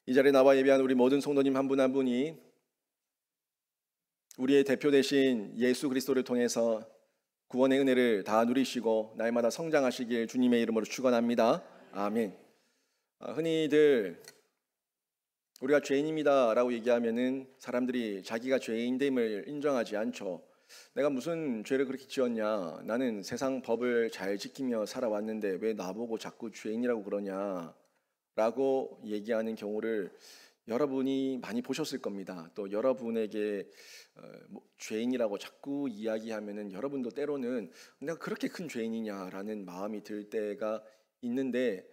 이 자리에 나와 예배한 우리 모든 성도님 한 분 한 분이 우리의 대표 되신 예수 그리스도를 통해서 구원의 은혜를 다 누리시고 날마다 성장하시길 주님의 이름으로 축원합니다. 아멘. 흔히들 우리가 죄인입니다라고 얘기하면은 사람들이 자기가 죄인됨을 인정하지 않죠. 내가 무슨 죄를 그렇게 지었냐? 나는 세상 법을 잘 지키며 살아왔는데 왜 나보고 자꾸 죄인이라고 그러냐? 라고 얘기하는 경우를 여러분이 많이 보셨을 겁니다. 또 여러분에게 죄인이라고 자꾸 이야기하면은 여러분도 때로는 내가 그렇게 큰 죄인이냐라는 마음이 들 때가 있는데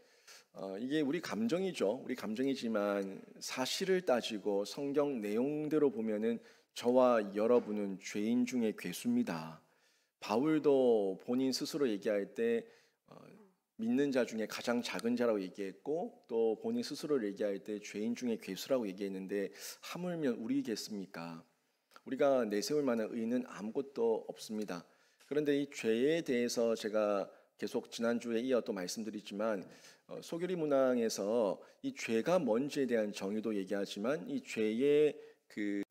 이게 우리 감정이죠. 우리 감정이지만 사실을 따지고 성경 내용대로 보면은 저와 여러분은 죄인 중에 괴수입니다. 바울도 본인 스스로 얘기할 때 믿는 자 중에 가장 작은 자라고 얘기했고 또 본인 스스로를 얘기할 때 죄인 중에 괴수라고 얘기했는데 하물며 우리겠습니까? 우리가 내세울 만한 의는 아무것도 없습니다. 그런데 이 죄에 대해서 제가 계속 지난주에 이어 또 말씀드리지만 소교리 문항에서 이 죄가 뭔지에 대한 정의도 얘기하지만 이 죄의 그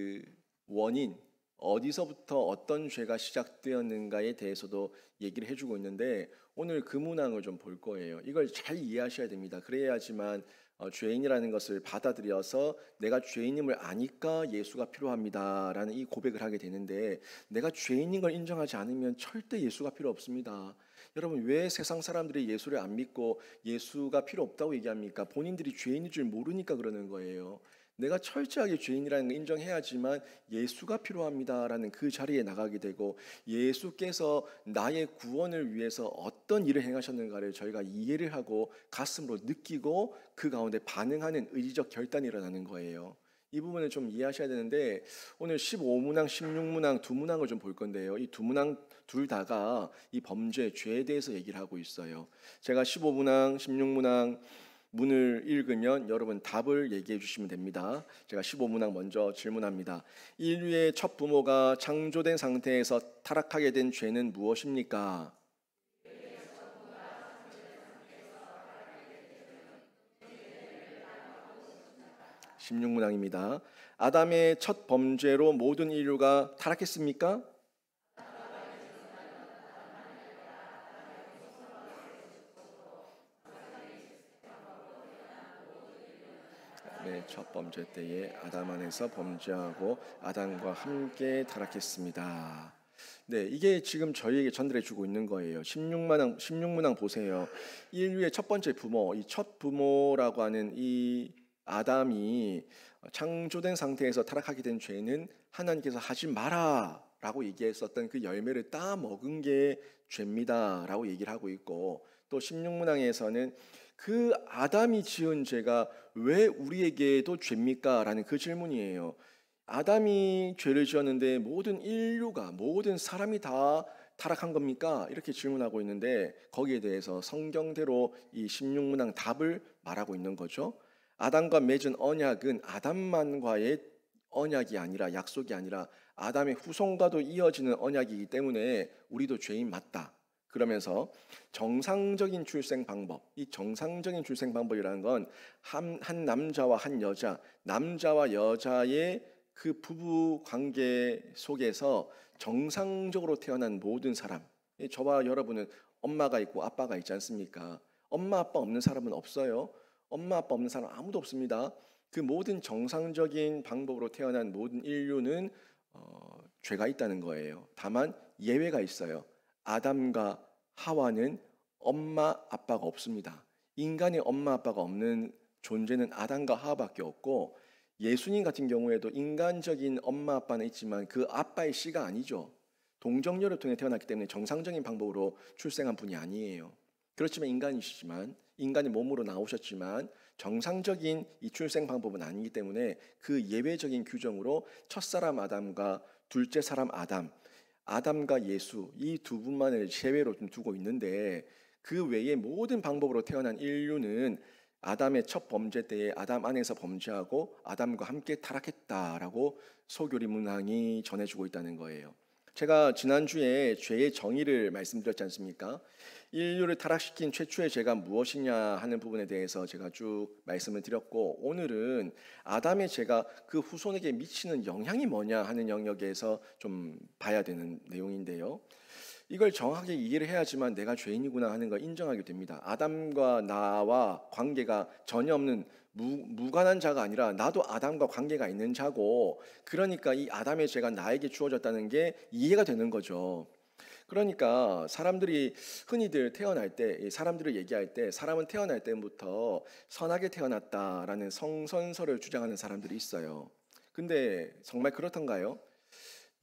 원인 어디서부터 어떤 죄가 시작되었는가에 대해서도 얘기를 해주고 있는데 오늘 그 문항을 좀 볼 거예요. 이걸 잘 이해하셔야 됩니다. 그래야지만 죄인이라는 것을 받아들여서 내가 죄인임을 아니까 예수가 필요합니다라는 이 고백을 하게 되는데 내가 죄인인 걸 인정하지 않으면 절대 예수가 필요 없습니다. 여러분 왜 세상 사람들이 예수를 안 믿고 예수가 필요 없다고 얘기합니까? 본인들이 죄인인 줄 모르니까 그러는 거예요. 내가 철저하게 죄인이라는 걸 인정해야지만 예수가 필요합니다라는 그 자리에 나가게 되고 예수께서 나의 구원을 위해서 어떤 일을 행하셨는가를 저희가 이해를 하고 가슴으로 느끼고 그 가운데 반응하는 의지적 결단이 일어나는 거예요. 이 부분을 좀 이해하셔야 되는데 오늘 15문항, 16문항 두 문항을 좀 볼 건데요. 이 두 문항 둘 다가 이 범죄, 죄에 대해서 얘기를 하고 있어요. 제가 15문항, 16문항 문을 읽으면 여러분 답을 얘기해 주시면 됩니다. 제가 15문항 먼저 질문합니다. 인류의 첫 부모가 창조된 상태에서 타락하게 된 죄는 무엇입니까? 16문항입니다. 아담의 첫 범죄로 모든 인류가 타락했습니까? 네, 첫 범죄 때에 아담 안에서 범죄하고 아담과 함께 타락했습니다. 네, 이게 지금 저희에게 전달해 주고 있는 거예요. 16문항 보세요. 인류의 첫 번째 부모, 이 첫 부모라고 하는 이 아담이 창조된 상태에서 타락하게 된 죄는 하나님께서 하지 마라라고 얘기했었던 그 열매를 따 먹은 게 죄입니다라고 얘기를 하고 있고 또 16문항에서는 그 아담이 지은 죄가 왜 우리에게도 죄입니까? 라는 그 질문이에요. 아담이 죄를 지었는데 모든 인류가 모든 사람이 다 타락한 겁니까? 이렇게 질문하고 있는데 거기에 대해서 성경대로 이 16문항 답을 말하고 있는 거죠. 아담과 맺은 언약은 아담만과의 언약이 아니라 약속이 아니라 아담의 후손과도 이어지는 언약이기 때문에 우리도 죄인 맞다. 그러면서 정상적인 출생 방법, 이 정상적인 출생 방법이라는 건 한 남자와 한 여자, 남자와 여자의 그 부부 관계 속에서 정상적으로 태어난 모든 사람, 저와 여러분은 엄마가 있고 아빠가 있지 않습니까? 엄마 아빠 없는 사람은 없어요. 엄마 아빠 없는 사람 아무도 없습니다. 그 모든 정상적인 방법으로 태어난 모든 인류는 죄가 있다는 거예요. 다만 예외가 있어요. 아담과 하와는 엄마 아빠가 없습니다. 인간의 엄마 아빠가 없는 존재는 아담과 하와밖에 없고 예수님 같은 경우에도 인간적인 엄마 아빠는 있지만 그 아빠의 씨가 아니죠. 동정녀를 통해 태어났기 때문에 정상적인 방법으로 출생한 분이 아니에요. 그렇지만 인간이시지만 인간의 몸으로 나오셨지만 정상적인 이 출생 방법은 아니기 때문에 그 예외적인 규정으로 첫사람 아담과 둘째 사람 아담, 아담과 예수 이 두 분만을 제외로 좀 두고 있는데 그 외에 모든 방법으로 태어난 인류는 아담의 첫 범죄 때에 아담 안에서 범죄하고 아담과 함께 타락했다라고 소교리 문항이 전해주고 있다는 거예요. 제가 지난주에 죄의 정의를 말씀드렸지 않습니까? 인류를 타락시킨 최초의 죄가 무엇이냐 하는 부분에 대해서 제가 쭉 말씀을 드렸고, 오늘은 아담의 죄가 그 후손에게 미치는 영향이 뭐냐 하는 영역에서 좀 봐야 되는 내용인데요. 이걸 정확하게 이해를 해야지만 내가 죄인이구나 하는 걸 인정하게 됩니다. 아담과 나와 관계가 전혀 없는 무관한 자가 아니라 나도 아담과 관계가 있는 자고, 그러니까 이 아담의 죄가 나에게 주어졌다는 게 이해가 되는 거죠. 그러니까 사람들이 흔히들 태어날 때, 사람들을 얘기할 때 사람은 태어날 때부터 선하게 태어났다라는 성선설을 주장하는 사람들이 있어요. 근데 정말 그렇던가요?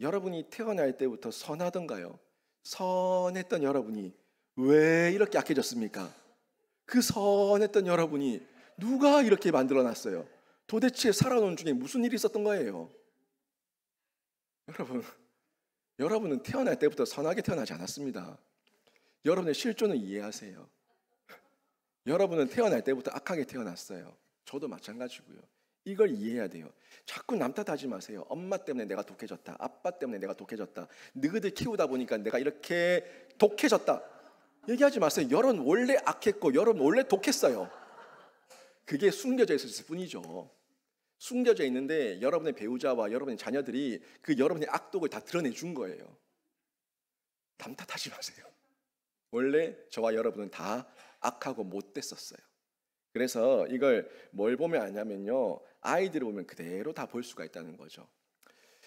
여러분이 태어날 때부터 선하던가요? 선했던 여러분이 왜 이렇게 약해졌습니까? 그 선했던 여러분이 누가 이렇게 만들어 놨어요? 도대체 살아온 중에 무슨 일이 있었던 거예요? 여러분은 태어날 때부터 선하게 태어나지 않았습니다. 여러분의 실존을 이해하세요. 여러분은 태어날 때부터 악하게 태어났어요. 저도 마찬가지고요. 이걸 이해해야 돼요. 자꾸 남 탓하지 마세요. 엄마 때문에 내가 독해졌다. 아빠 때문에 내가 독해졌다. 너희들 키우다 보니까 내가 이렇게 독해졌다. 얘기하지 마세요. 여러분 원래 악했고 여러분 원래 독했어요. 그게 숨겨져 있을 뿐이죠. 숨겨져 있는데 여러분의 배우자와 여러분의 자녀들이 그 여러분의 악독을 다 드러내준 거예요. 남 탓하지 마세요. 원래 저와 여러분은 다 악하고 못됐었어요. 그래서 이걸 뭘 보면 아냐면요, 아이들을 보면 그대로 다 볼 수가 있다는 거죠.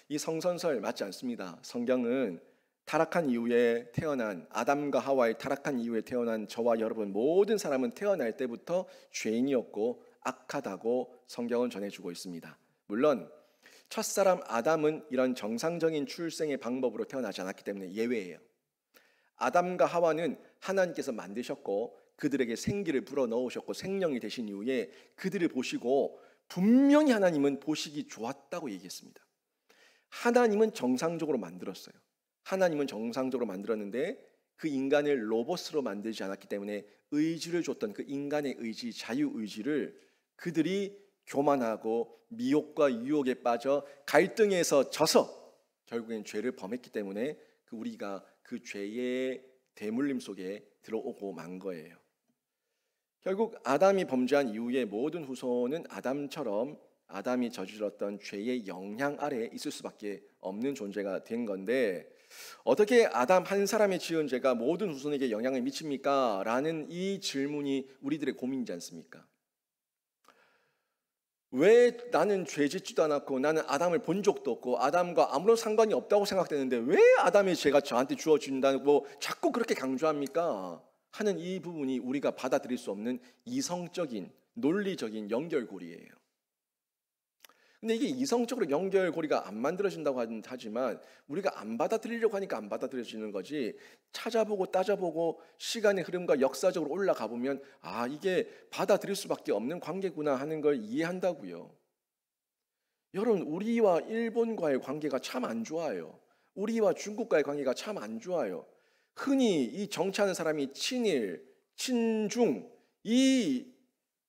이 성선설 맞지 않습니다. 성경은 타락한 이후에 태어난, 아담과 하와의 타락한 이후에 태어난 저와 여러분 모든 사람은 태어날 때부터 죄인이었고 악하다고 성경은 전해주고 있습니다. 물론 첫사람 아담은 이런 정상적인 출생의 방법으로 태어나지 않았기 때문에 예외예요. 아담과 하와는 하나님께서 만드셨고 그들에게 생기를 불어넣으셨고 생명이 되신 이후에 그들을 보시고 분명히 하나님은 보시기 좋았다고 얘기했습니다. 하나님은 정상적으로 만들었어요. 하나님은 정상적으로 만들었는데 그 인간을 로봇으로 만들지 않았기 때문에 의지를 줬던 그 인간의 의지, 자유의지를 그들이 교만하고 미혹과 유혹에 빠져 갈등에서 져서 결국엔 죄를 범했기 때문에 우리가 그 죄의 대물림 속에 들어오고 만 거예요. 결국 아담이 범죄한 이후에 모든 후손은 아담처럼 아담이 저질렀던 죄의 영향 아래에 있을 수밖에 없는 존재가 된 건데, 어떻게 아담 한 사람의 지은 죄가 모든 후손에게 영향을 미칩니까? 라는 이 질문이 우리들의 고민이지 않습니까? 왜 나는 죄 짓지도 않았고 나는 아담을 본 적도 없고 아담과 아무런 상관이 없다고 생각되는데 왜 아담의 죄가 저한테 주어진다고 자꾸 그렇게 강조합니까? 하는 이 부분이 우리가 받아들일 수 없는 이성적인 논리적인 연결고리예요. 근데 이게 이성적으로 연결고리가 안 만들어진다고 하지만 우리가 안 받아들이려고 하니까 안 받아들여지는 거지, 찾아보고 따져보고 시간의 흐름과 역사적으로 올라가 보면 아, 이게 받아들일 수밖에 없는 관계구나 하는 걸 이해한다고요. 여러분, 우리와 일본과의 관계가 참 안 좋아요. 우리와 중국과의 관계가 참 안 좋아요. 흔히 이 정치하는 사람이 친일, 친중 이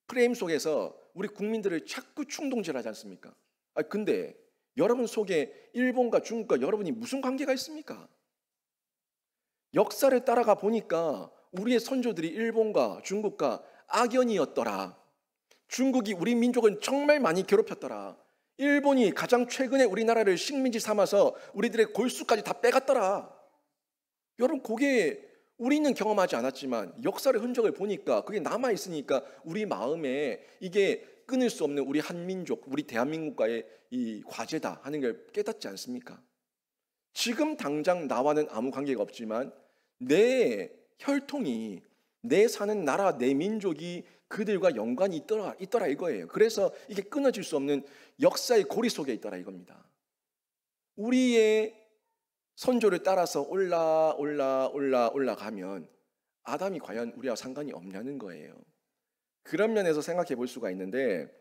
프레임 속에서 우리 국민들을 자꾸 충동질하지 않습니까? 근데 여러분 속에 일본과 중국과 여러분이 무슨 관계가 있습니까? 역사를 따라가 보니까 우리의 선조들이 일본과 중국과 악연이었더라. 중국이 우리 민족은 정말 많이 괴롭혔더라. 일본이 가장 최근에 우리나라를 식민지 삼아서 우리들의 골수까지 다 빼갔더라. 여러분, 그게 우리는 경험하지 않았지만 역사의 흔적을 보니까 그게 남아있으니까 우리 마음에 이게 끊을 수 없는 우리 한민족, 우리 대한민국과의 이 과제다 하는 걸 깨닫지 않습니까? 지금 당장 나와는 아무 관계가 없지만 내 혈통이, 내 사는 나라, 내 민족이 그들과 연관이 있더라 이거예요. 그래서 이게 끊어질 수 없는 역사의 고리 속에 있더라 이겁니다. 우리의 선조를 따라서 올라가면 아담이 과연 우리와 상관이 없냐는 거예요. 그런 면에서 생각해 볼 수가 있는데,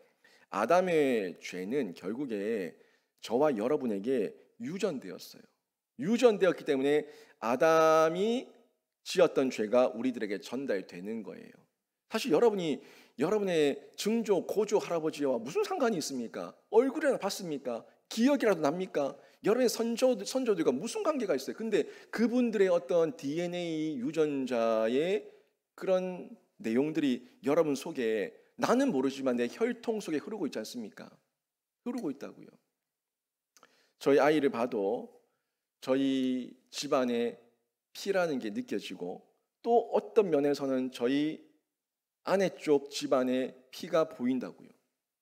아담의 죄는 결국에 저와 여러분에게 유전되었어요. 유전되었기 때문에 아담이 지었던 죄가 우리들에게 전달되는 거예요. 사실 여러분의 증조, 고조 할아버지와 무슨 상관이 있습니까? 얼굴이라도 봤습니까? 기억이라도 납니까? 여러분의 선조들과 무슨 관계가 있어요? 근데 그분들의 어떤 DNA 유전자의 그런 내용들이 여러분 속에 나는 모르지만 내 혈통 속에 흐르고 있지 않습니까? 흐르고 있다고요. 저희 아이를 봐도 저희 집안의 피라는 게 느껴지고 또 어떤 면에서는 저희 아내 쪽 집안의 피가 보인다고요.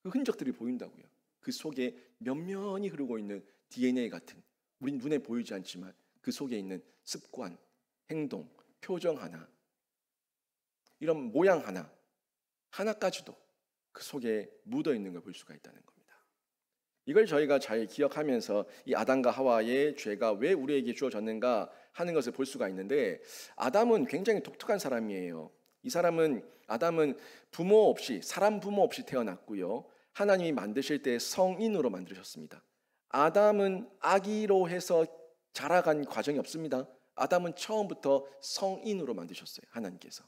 그 흔적들이 보인다고요. 그 속에 면면이 흐르고 있는 DNA 같은, 우리 눈에 보이지 않지만 그 속에 있는 습관, 행동, 표정 하나, 이런 모양 하나까지도 그 속에 묻어 있는 걸 볼 수가 있다는 겁니다. 이걸 저희가 잘 기억하면서 이 아담과 하와의 죄가 왜 우리에게 주어졌는가 하는 것을 볼 수가 있는데, 아담은 굉장히 독특한 사람이에요. 아담은 부모 없이, 사람 부모 없이 태어났고요. 하나님이 만드실 때 성인으로 만드셨습니다. 아담은 아기로 해서 자라간 과정이 없습니다. 아담은 처음부터 성인으로 만드셨어요, 하나님께서.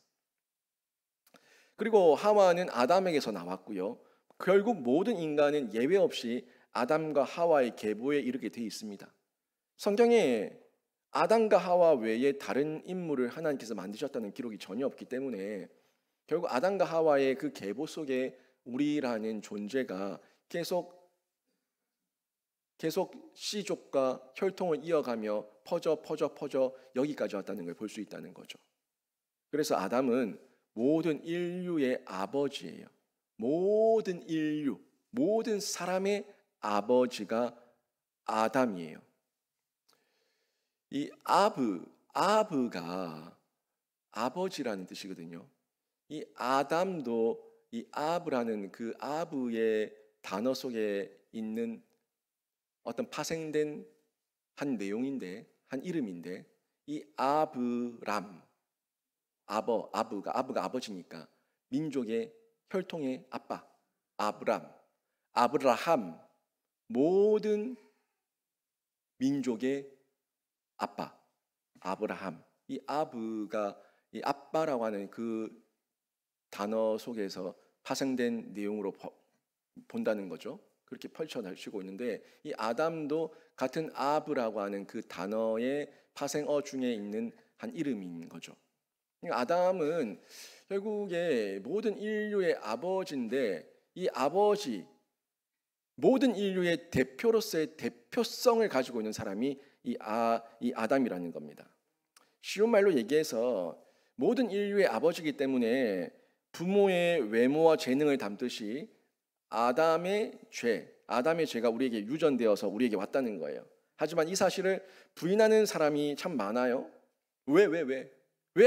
그리고 하와는 아담에게서 나왔고요. 결국 모든 인간은 예외 없이 아담과 하와의 계보에 이르게 되어 있습니다. 성경에 아담과 하와 외에 다른 인물을 하나님께서 만드셨다는 기록이 전혀 없기 때문에 결국 아담과 하와의 그 계보 속에 우리라는 존재가 계속 씨족과 혈통을 이어가며 퍼져 여기까지 왔다는 걸 볼 수 있다는 거죠. 그래서 아담은 모든 인류의 아버지예요. 모든 인류, 모든 사람의 아버지가 아담이에요. 이 아브가 아버지라는 뜻이거든요. 이 아담도 이 아브라는 그 아브의 단어 속에 있는 어떤 파생된 한 내용인데, 한 이름인데, 이 아브가 아버지니까 민족의 혈통의 아빠, 아브라함, 모든 민족의 아빠, 아브라함. 이 아브가 이 아빠라고 하는 그 단어 속에서 파생된 내용으로 본다는 거죠. 그렇게 펼쳐나시고 있는데, 이 아담도 같은 아브라고 하는 그 단어의 파생어 중에 있는 한 이름인 거죠. 아담은 결국에 모든 인류의 아버지인데, 이 아버지, 모든 인류의 대표로서의 대표성을 가지고 있는 사람이 이 아담이라는 겁니다. 쉬운 말로 얘기해서 모든 인류의 아버지이기 때문에 부모의 외모와 재능을 담듯이 아담의 죄가 우리에게 유전되어서 우리에게 왔다는 거예요. 하지만 이 사실을 부인하는 사람이 참 많아요. 왜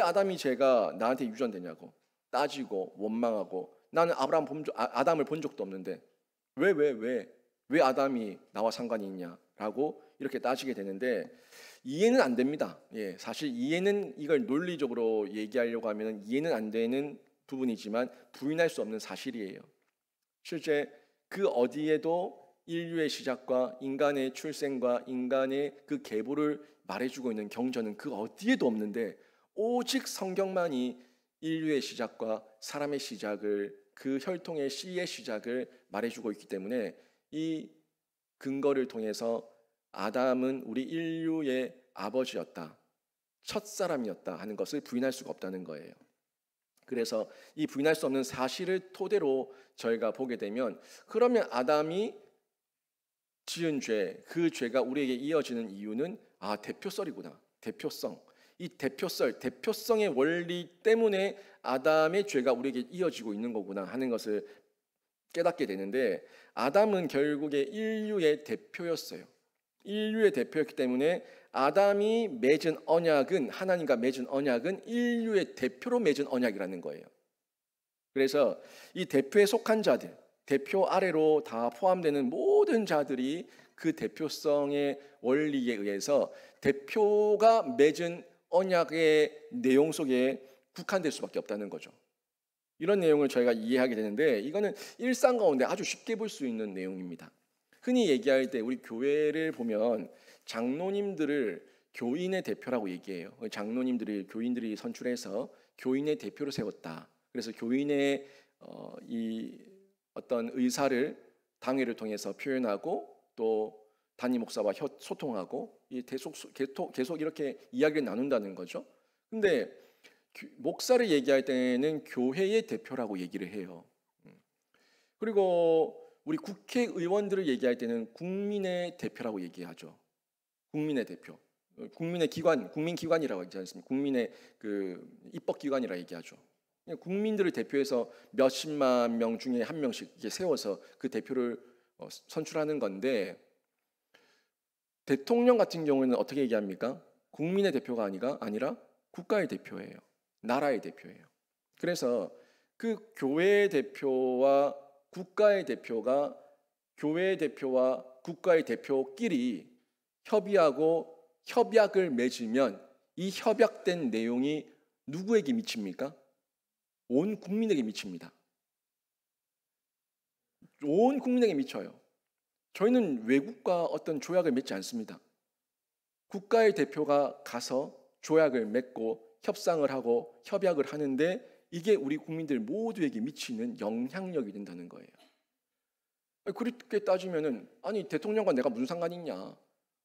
아담이 죄가 나한테 유전되냐고 따지고 원망하고, 나는 아담을 본 적도 없는데 왜 아담이 나와 상관이 있냐라고 이렇게 따지게 되는데, 이해는 안 됩니다. 사실 이걸 논리적으로 얘기하려고 하면 이해는 안 되는 부분이지만 부인할 수 없는 사실이에요. 실제 그 어디에도 인류의 시작과 인간의 출생과 인간의 그 계보를 말해주고 있는 경전은 그 어디에도 없는데, 오직 성경만이 인류의 시작과 사람의 시작을, 그 혈통의 씨의 시작을 말해주고 있기 때문에 이 근거를 통해서 아담은 우리 인류의 아버지였다, 첫사람이었다 하는 것을 부인할 수가 없다는 거예요. 그래서 이 부인할 수 없는 사실을 토대로 저희가 보게 되면, 그러면 아담이 지은 죄, 그 죄가 우리에게 이어지는 이유는 대표설이구나. 대표성. 이 대표성의 원리 때문에 아담의 죄가 우리에게 이어지고 있는 거구나 하는 것을 깨닫게 되는데, 아담은 결국에 인류의 대표였어요. 인류의 대표였기 때문에 아담이 맺은 언약은, 하나님과 맺은 언약은 인류의 대표로 맺은 언약이라는 거예요. 그래서 이 대표에 속한 자들, 대표 아래로 다 포함되는 모든 자들이 그 대표성의 원리에 의해서 대표가 맺은 언약의 내용 속에 국한될 수밖에 없다는 거죠. 이런 내용을 저희가 이해하게 되는데, 이거는 일상 가운데 아주 쉽게 볼 수 있는 내용입니다. 흔히 얘기할 때 우리 교회를 보면 장로님들을 교인의 대표라고 얘기해요. 교인들이 선출해서 교인의 대표를 세웠다. 그래서 교인의 이 어떤 의사를 당회를 통해서 표현하고 또 담임 목사와 소통하고 계속 이렇게 이야기를 나눈다는 거죠. 근데 목사를 얘기할 때는 교회의 대표라고 얘기를 해요. 그리고 우리 국회의원들을 얘기할 때는 국민의 대표라고 얘기하죠. 국민의 대표. 국민의 기관, 국민기관이라고 하지 않습니까? 국민의 그 입법기관이라고 얘기하죠. 국민들을 대표해서 몇십만 명 중에 한 명씩 이렇게 세워서 그 대표를 선출하는 건데, 대통령 같은 경우에는 어떻게 얘기합니까? 국민의 대표가 아니라 국가의 대표예요. 나라의 대표예요. 그래서 그 교회의 대표와 국가의 대표가 교회의 대표와 국가의 대표끼리 협의하고 협약을 맺으면 이 협약된 내용이 누구에게 미칩니까? 온 국민에게 미칩니다. 온 국민에게 미쳐요. 저희는 외국과 어떤 조약을 맺지 않습니다. 국가의 대표가 가서 조약을 맺고 협상을 하고 협약을 하는데 이게 우리 국민들 모두에게 미치는 영향력이 된다는 거예요. 그렇게 따지면은 아니 대통령과 내가 무슨 상관이 있냐?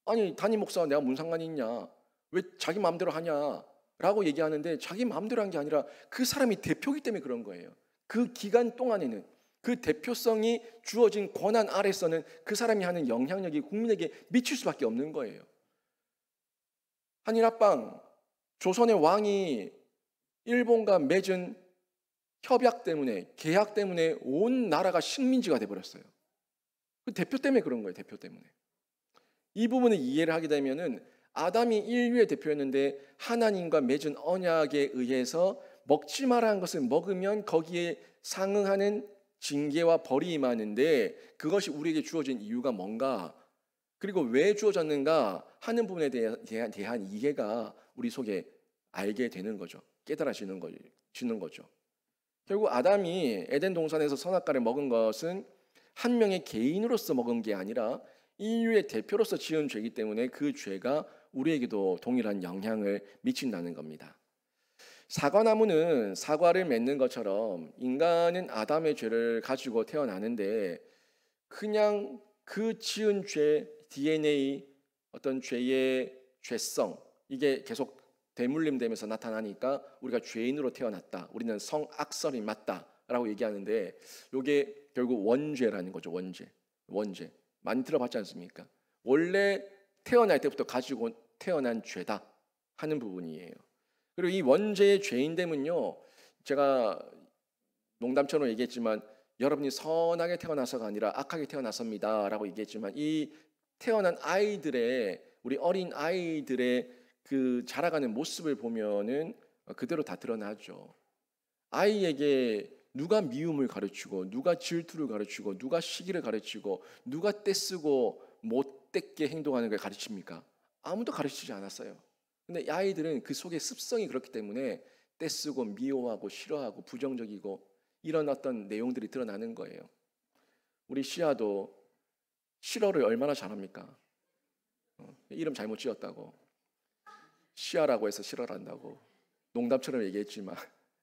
아니 담임 목사와 내가 무슨 상관이 있냐? 왜 자기 마음대로 하냐? 라고 얘기하는데 자기 마음대로 한 게 아니라 그 사람이 대표이기 때문에 그런 거예요. 그 기간 동안에는 그 대표성이 주어진 권한 아래서는 그 사람이 하는 영향력이 국민에게 미칠 수밖에 없는 거예요. 한일합방, 조선의 왕이 일본과 맺은 협약 때문에, 계약 때문에 온 나라가 식민지가 돼버렸어요. 그 대표 때문에 그런 거예요. 대표 때문에. 이 부분을 이해를 하게 되면은 아담이 인류의 대표였는데 하나님과 맺은 언약에 의해서 먹지 말라는 것을 먹으면 거기에 상응하는 징계와 벌이 임하는데 그것이 우리에게 주어진 이유가 뭔가, 그리고 왜 주어졌는가 하는 부분에 대한 이해가 우리 속에 알게 되는 거죠. 깨달아지는 거죠. 결국 아담이 에덴 동산에서 선악과를 먹은 것은 한 명의 개인으로서 먹은 게 아니라 인류의 대표로서 지은 죄이기 때문에 그 죄가 우리에게도 동일한 영향을 미친다는 겁니다. 사과나무는 사과를 맺는 것처럼 인간은 아담의 죄를 가지고 태어나는데 그냥 그 지은 죄, DNA, 어떤 죄의 죄성 이게 계속 대물림되면서 나타나니까 우리가 죄인으로 태어났다. 우리는 성악설이 맞다라고 얘기하는데 이게 결국 원죄라는 거죠. 원죄. 많이 들어봤지 않습니까? 원래 태어날 때부터 가지고 태어난 죄다 하는 부분이에요. 그리고 이 원죄의 죄인됨은요, 제가 농담처럼 얘기했지만 여러분이 선하게 태어나서가 아니라 악하게 태어났습니다라고 얘기했지만 이 태어난 아이들의, 우리 어린 아이들의 그 자라가는 모습을 보면은 그대로 다 드러나죠. 아이에게 누가 미움을 가르치고 누가 질투를 가르치고 누가 시기를 가르치고 누가 떼쓰고 못되게 행동하는 걸 가르칩니까? 아무도 가르치지 않았어요. 근데 이 아이들은 그 속에 습성이 그렇기 때문에 떼쓰고 미워하고 싫어하고 부정적이고 이런 어떤 내용들이 드러나는 거예요. 우리 시아도 싫어를 얼마나 잘합니까? 이름 잘못 지었다고 시아라고 해서 싫어한다고 농담처럼 얘기했지만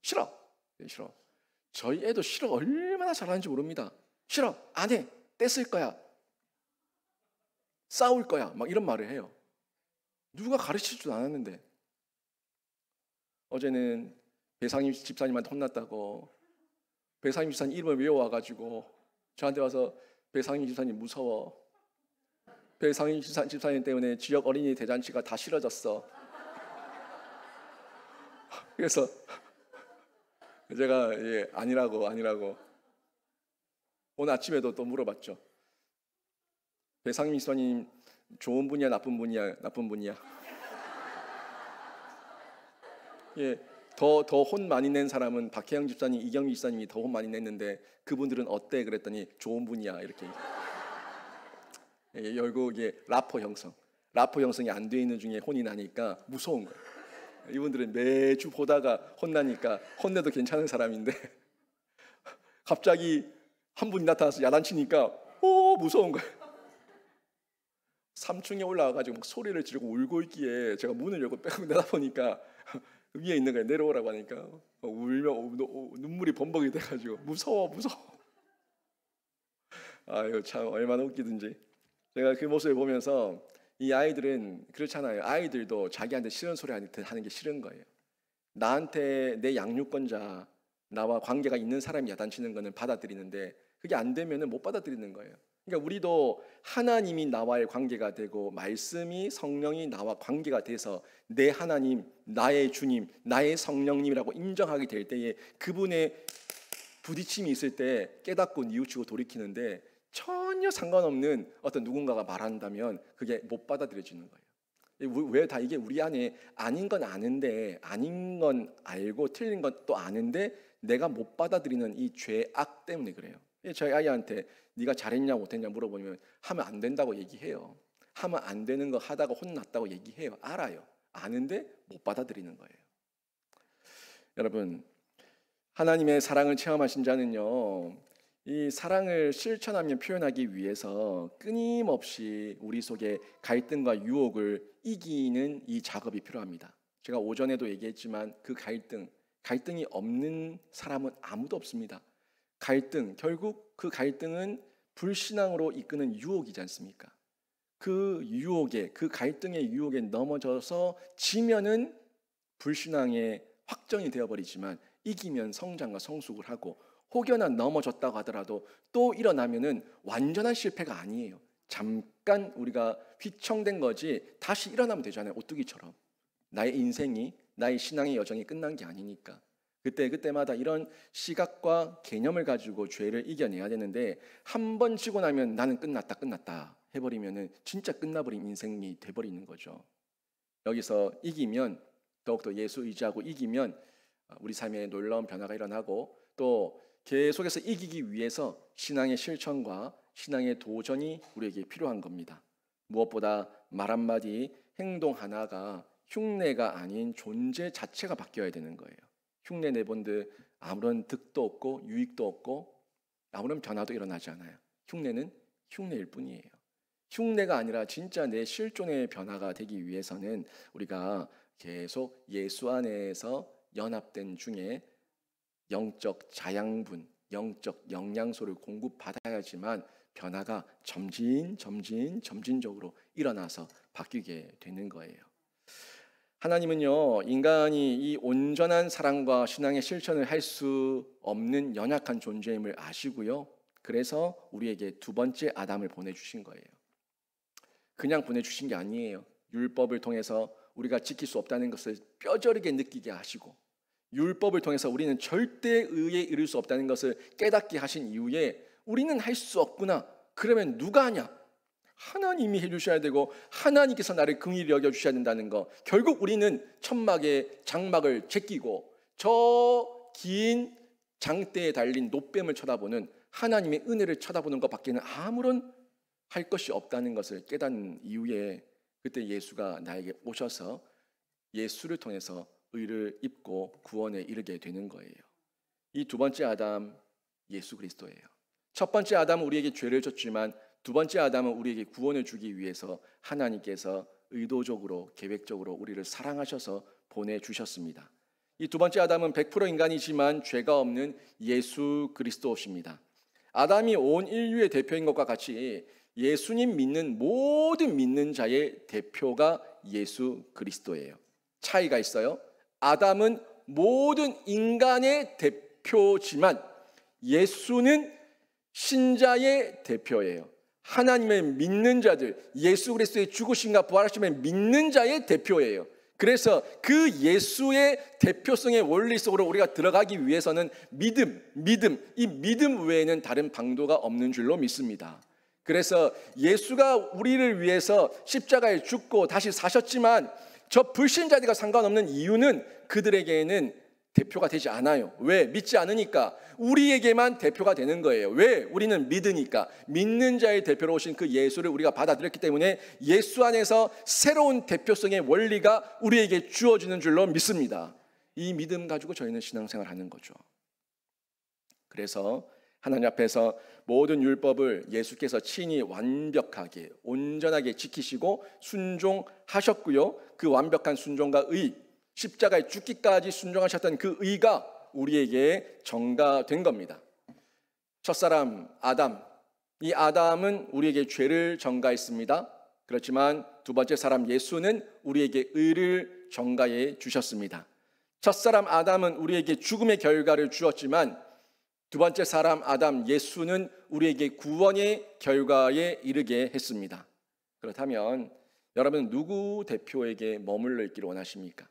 싫어. 저희 애도 싫어 얼마나 잘하는지 모릅니다. 싫어, 안 해, 떼쓸 거야, 싸울 거야, 막 이런 말을 해요. 누가 가르치지도 않았는데. 어제는 배상임 집사님한테 혼났다고 배상임 집사님 이름을 외워와가지고 저한테 와서 배상임 집사님 무서워, 배상임 집사님 때문에 지역 어린이 대잔치가 다 싫어졌어. 그래서 제가 아니라고 오늘 아침에도 또 물어봤죠. 배상임 집사님 좋은 분이야 나쁜 분이야? 예, 더 혼 많이 낸 사람은 박혜영 집사님, 이경미 집사님이 더 혼 많이 냈는데 그분들은 어때? 그랬더니 좋은 분이야 이렇게. 예, 결국 이게 라포 형성이 안 돼 있는 중에 혼이 나니까 무서운 거예요. 이분들은 매주 보다가 혼나니까 혼내도 괜찮은 사람인데 갑자기 한 분이 나타나서 야단치니까 무서운 거예요. 3층에 올라와가지고 막 소리를 지르고 울고 있기에 제가 문을 열고 빼고 내다보니까 위에 있는 거예요. 내려오라고 하니까 울며 눈물이 범벅이 돼가지고 무서워. 아유 참 얼마나 웃기든지. 제가 그 모습을 보면서 이 아이들은 그렇잖아요. 아이들도 자기한테 싫은 소리 하는 게 싫은 거예요. 나한테 내 양육권자, 나와 관계가 있는 사람이 야단치는 거는 받아들이는데 그게 안 되면은 못 받아들이는 거예요. 그러니까 우리도 하나님이 나와의 관계가 되고 말씀이 성령이 나와 관계가 돼서 내 하나님, 나의 주님, 나의 성령님이라고 인정하게 될 때에 그분의 부딪힘이 있을 때 깨닫고 뉘우치고 돌이키는데 전혀 상관없는 어떤 누군가가 말한다면 그게 못 받아들여지는 거예요. 왜 다 이게 우리 안에 아닌 건 아는데, 아닌 건 알고 틀린 것도 아는데 내가 못 받아들이는 이 죄악 때문에 그래요. 저희 아이한테 네가 잘했냐 못했냐 물어보면 하면 안 된다고 얘기해요. 하면 안 되는 거 하다가 혼났다고 얘기해요. 알아요. 아는데 못 받아들이는 거예요. 여러분, 하나님의 사랑을 체험하신 자는요, 이 사랑을 실천하며 표현하기 위해서 끊임없이 우리 속에 갈등과 유혹을 이기는 이 작업이 필요합니다. 제가 오전에도 얘기했지만 그 갈등이 없는 사람은 아무도 없습니다. 결국 그 갈등은 불신앙으로 이끄는 유혹이지 않습니까? 그 갈등의 유혹에 넘어져서 지면은 불신앙의 확정이 되어버리지만 이기면 성장과 성숙을 하고 혹여나 넘어졌다고 하더라도 또 일어나면은 완전한 실패가 아니에요. 잠깐 우리가 휘청된 거지 다시 일어나면 되잖아요. 오뚜기처럼. 나의 인생이, 나의 신앙의 여정이 끝난 게 아니니까. 그때마다 이런 시각과 개념을 가지고 죄를 이겨내야 되는데 한 번 지고 나면 나는 끝났다 해버리면은 진짜 끝나버린 인생이 돼버리는 거죠. 여기서 이기면, 더욱더 예수 의지하고 이기면 우리 삶에 놀라운 변화가 일어나고 또 계속해서 이기기 위해서 신앙의 실천과 신앙의 도전이 우리에게 필요한 겁니다. 무엇보다 말 한마디, 행동 하나가 흉내가 아닌 존재 자체가 바뀌어야 되는 거예요. 흉내 내본들 아무런 득도 없고 유익도 없고 아무런 변화도 일어나지 않아요. 흉내는 흉내일 뿐이에요. 흉내가 아니라 진짜 내 실존의 변화가 되기 위해서는 우리가 계속 예수 안에서 연합된 중에 영적 자양분, 영적 영양소를 공급받아야지만 변화가 점진적으로 일어나서 바뀌게 되는 거예요. 하나님은요, 인간이 이 온전한 사랑과 신앙의 실천을 할 수 없는 연약한 존재임을 아시고요. 그래서 우리에게 두 번째 아담을 보내주신 거예요. 그냥 보내주신 게 아니에요. 율법을 통해서 우리가 지킬 수 없다는 것을 뼈저리게 느끼게 하시고 율법을 통해서 우리는 절대 의에 이를 수 없다는 것을 깨닫게 하신 이후에 우리는 할 수 없구나. 그러면 누가 하냐? 하나님이 해주셔야 되고 하나님께서 나를 긍휼히 여겨주셔야 된다는 거. 결국 우리는 천막의 장막을 제끼고 저 긴 장대에 달린 노뱀을 쳐다보는 하나님의 은혜를 쳐다보는 것밖에는 아무런 할 것이 없다는 것을 깨닫는 이후에 그때 예수가 나에게 오셔서 예수를 통해서 의를 입고 구원에 이르게 되는 거예요. 이 두 번째 아담, 예수 그리스도예요. 첫 번째 아담은 우리에게 죄를 줬지만 두 번째 아담은 우리에게 구원을 주기 위해서 하나님께서 의도적으로 계획적으로 우리를 사랑하셔서 보내주셨습니다. 이 두 번째 아담은 100% 인간이지만 죄가 없는 예수 그리스도십니다. 아담이 온 인류의 대표인 것과 같이 예수님 믿는 모든 믿는 자의 대표가 예수 그리스도예요. 차이가 있어요. 아담은 모든 인간의 대표지만 예수는 신자의 대표예요. 하나님의 믿는 자들, 예수 그리스도의 죽으심과 부활하심을 믿는 자의 대표예요. 그래서 그 예수의 대표성의 원리 속으로 우리가 들어가기 위해서는 이 믿음 외에는 다른 방도가 없는 줄로 믿습니다. 그래서 예수가 우리를 위해서 십자가에 죽고 다시 사셨지만 저 불신자들과 상관없는 이유는 그들에게는 대표가 되지 않아요. 왜? 믿지 않으니까. 우리에게만 대표가 되는 거예요. 왜? 우리는 믿으니까. 믿는 자의 대표로 오신 그 예수를 우리가 받아들였기 때문에 예수 안에서 새로운 대표성의 원리가 우리에게 주어지는 줄로 믿습니다. 이 믿음 가지고 저희는 신앙생활을 하는 거죠. 그래서 하나님 앞에서 모든 율법을 예수께서 친히 완벽하게 온전하게 지키시고 순종하셨고요. 그 완벽한 순종과 의, 십자가에 죽기까지 순종하셨던 그 의가 우리에게 전가된 겁니다. 첫사람 아담이 이 아담은 우리에게 죄를 전가했습니다. 그렇지만 두 번째 사람 예수는 우리에게 의를 전가해 주셨습니다. 첫사람 아담은 우리에게 죽음의 결과를 주었지만 두 번째 사람 아담 예수는 우리에게 구원의 결과에 이르게 했습니다. 그렇다면 여러분 누구 대표에게 머물러 있기를 원하십니까?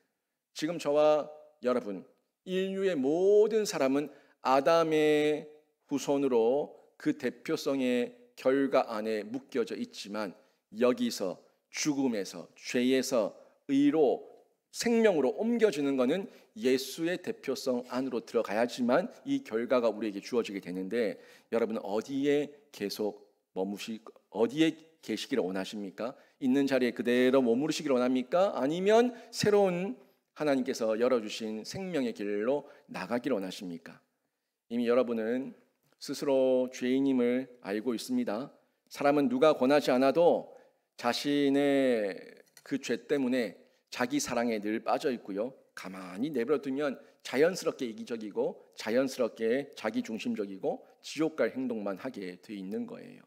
지금 저와 여러분 인류의 모든 사람은 아담의 후손으로 그 대표성의 결과 안에 묶여져 있지만 여기서 죽음에서 죄에서 의로 생명으로 옮겨지는 것은 예수의 대표성 안으로 들어가야지만 이 결과가 우리에게 주어지게 되는데 여러분은 어디에 계속 어디에 계시기를 원하십니까? 있는 자리에 그대로 머무르시기를 원합니까? 아니면 새로운 하나님께서 열어주신 생명의 길로 나가기를 원하십니까? 이미 여러분은 스스로 죄인임을 알고 있습니다. 사람은 누가 권하지 않아도 자신의 그 죄 때문에 자기 사랑에 늘 빠져 있고요. 가만히 내버려두면 자연스럽게 이기적이고 자연스럽게 자기중심적이고 지옥 갈 행동만 하게 돼 있는 거예요.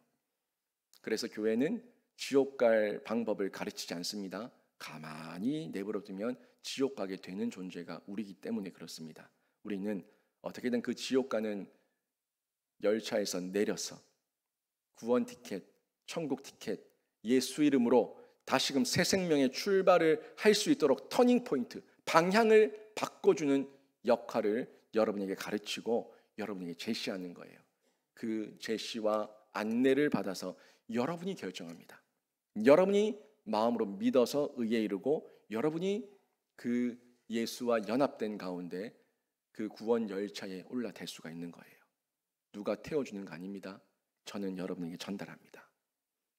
그래서 교회는 지옥 갈 방법을 가르치지 않습니다. 가만히 내버려두면 지옥 가게 되는 존재가 우리이기 때문에 그렇습니다. 우리는 어떻게든 그 지옥 가는 열차에서 내려서 구원 티켓, 천국 티켓, 예수 이름으로 다시금 새 생명의 출발을 할 수 있도록 터닝 포인트, 방향을 바꿔주는 역할을 여러분에게 가르치고 여러분에게 제시하는 거예요. 그 제시와 안내를 받아서 여러분이 결정합니다. 여러분이 마음으로 믿어서 의에 이르고 여러분이 그 예수와 연합된 가운데 그 구원 열차에 올라탈 수가 있는 거예요. 누가 태워주는 거 아닙니다. 저는 여러분에게 전달합니다.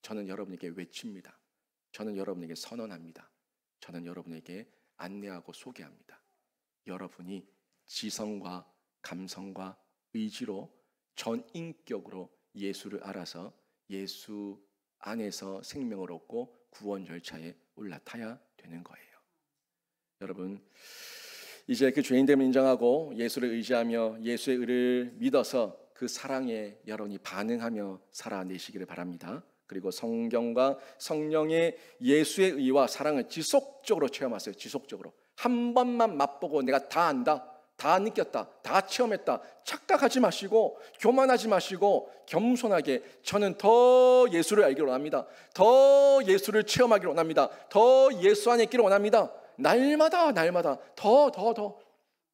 저는 여러분에게 외칩니다. 저는 여러분에게 선언합니다. 저는 여러분에게 안내하고 소개합니다. 여러분이 지성과 감성과 의지로 전인격으로 예수를 알아서 예수 안에서 생명을 얻고 구원 열차에 올라타야 되는 거예요. 여러분, 이제 그 죄인됨을 인정하고 예수를 의지하며 예수의 의를 믿어서 그 사랑에 여러분이 반응하며 살아내시기를 바랍니다. 그리고 성경과 성령의 예수의 의와 사랑을 지속적으로 체험하세요. 지속적으로. 한 번만 맛보고 내가 다 안다, 다 느꼈다, 다 체험했다 착각하지 마시고 교만하지 마시고 겸손하게 저는 더 예수를 알기를 원합니다. 더 예수를 체험하기를 원합니다. 더 예수 안에 있기를 원합니다. 날마다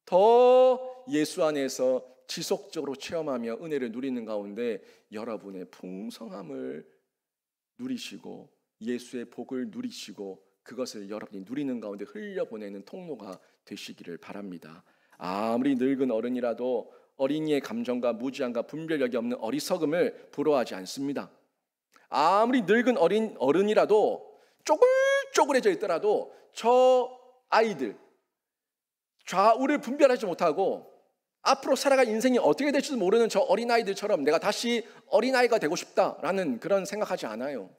더 예수 안에서 지속적으로 체험하며 은혜를 누리는 가운데 여러분의 풍성함을 누리시고 예수의 복을 누리시고 그것을 여러분이 누리는 가운데 흘려보내는 통로가 되시기를 바랍니다. 아무리 늙은 어른이라도 어린이의 감정과 무지함과 분별력이 없는 어리석음을 부러워하지 않습니다. 아무리 늙은 어른이라도 쪼글쪼글해져 있더라도 저 아이들 좌우를 분별하지 못하고 앞으로 살아갈 인생이 어떻게 될지도 모르는 저 어린아이들처럼 내가 다시 어린아이가 되고 싶다라는 그런 생각하지 않아요.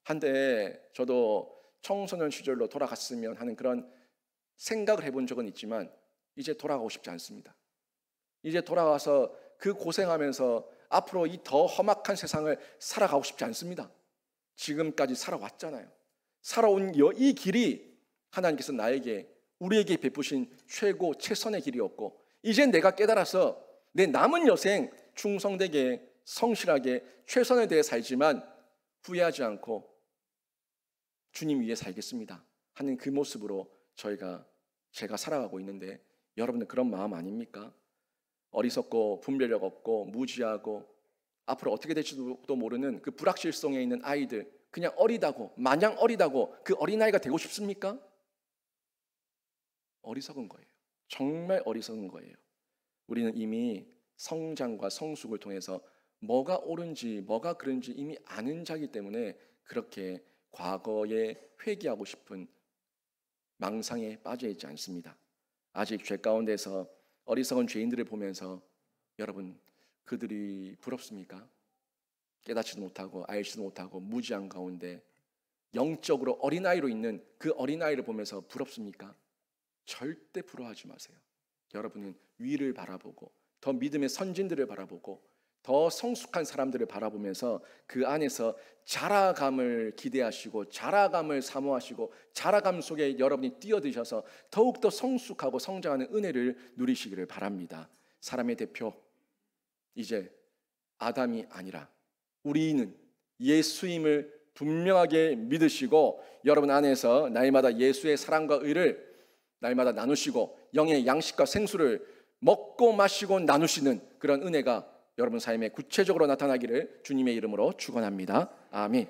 한때 저도 청소년 시절로 돌아갔으면 하는 그런 생각을 해본 적은 있지만 이제 돌아가고 싶지 않습니다. 이제 돌아와서 그 고생하면서 앞으로 이 더 험악한 세상을 살아가고 싶지 않습니다. 지금까지 살아왔잖아요. 살아온 이 길이 하나님께서 우리에게 베푸신 최고 최선의 길이었고 이제 내가 깨달아서 내 남은 여생 충성되게 성실하게 최선에 대해 살지만 후회하지 않고 주님 위해 살겠습니다 하는 그 모습으로 제가 살아가고 있는데 여러분은 그런 마음 아닙니까? 어리석고 분별력 없고 무지하고 앞으로 어떻게 될지도 모르는 그 불확실성에 있는 아이들 그냥 어리다고 마냥 어리다고 그 어린아이가 되고 싶습니까? 어리석은 거예요. 정말 어리석은 거예요. 우리는 이미 성장과 성숙을 통해서 뭐가 옳은지 뭐가 그른지 이미 아는 자이기 때문에 그렇게 과거에 회개하고 싶은 망상에 빠져 있지 않습니다. 아직 죄 가운데서 어리석은 죄인들을 보면서 여러분 그들이 부럽습니까? 깨닫지도 못하고 알지도 못하고 무지한 가운데 영적으로 어린아이로 있는 그 어린아이를 보면서 부럽습니까? 절대 부러워하지 마세요. 여러분은 위를 바라보고 더 믿음의 선진들을 바라보고 더 성숙한 사람들을 바라보면서 그 안에서 자라감을 기대하시고 자라감을 사모하시고 자라감 속에 여러분이 뛰어드셔서 더욱더 성숙하고 성장하는 은혜를 누리시기를 바랍니다. 사람의 대표, 이제 아담이 아니라 우리는 예수임을 분명하게 믿으시고 여러분 안에서 날마다 예수의 사랑과 의를 날마다 나누시고 영의 양식과 생수를 먹고 마시고 나누시는 그런 은혜가 여러분 삶에 구체적으로 나타나기를 주님의 이름으로 축원합니다. 아멘.